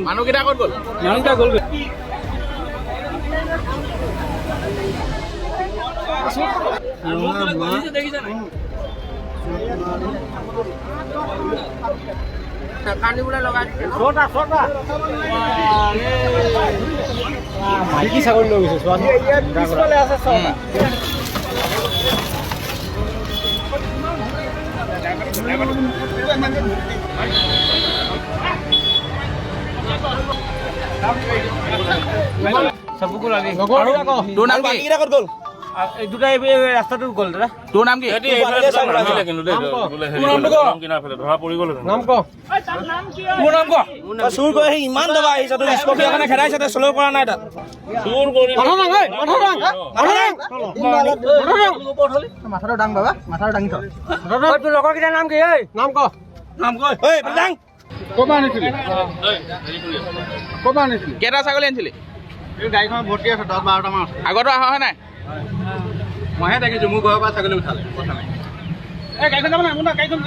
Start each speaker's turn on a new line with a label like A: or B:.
A: মানুহকেইটা ক'ত গ'ল? মানুহকেইটা গ'ল।
B: মাইকী ছাগলী লৈ গৈছে পিছফালে আছে
A: চবকো লাগি
B: তোৰ নাম কি? গ'ল
A: এই দুটাই ৰাস্তাটো গ'ল দাদা।
B: তোৰ নাম কি?
A: ধৰা পৰি গ'ল।
B: নাম ক?
A: তোৰ নাম ক?
B: চুৰ কৰি আহি ইমান দবা আহিছে তোৰ স্কপিঅ কাৰণে খেদাইছে তই চলব পৰা নাই তাত
A: চুৰ কৰি
B: মাথাটো দাং বাবা মাথাটো দাঙি থ তোৰ লগৰ কেইটাৰ নাম কি? ঐ নাম ক?
A: নাম কৈ
B: ঐ দাং
A: ক'পা আনিছিলি? ক'পা আনিছিলি?
B: কেইটা ছাগলী আনিছিলি?
A: এই গাড়ীখন ভৰ্তি আছে 10-12টা মান আছে।
B: আগতো অহা হয় নাই?
A: মইহে দেখিছোঁ মোৰ ঘৰৰ পৰা ছাগলী উঠালে কথা নাই। এই গাড়ীখন যাব নাই মোৰ গাড়ীখন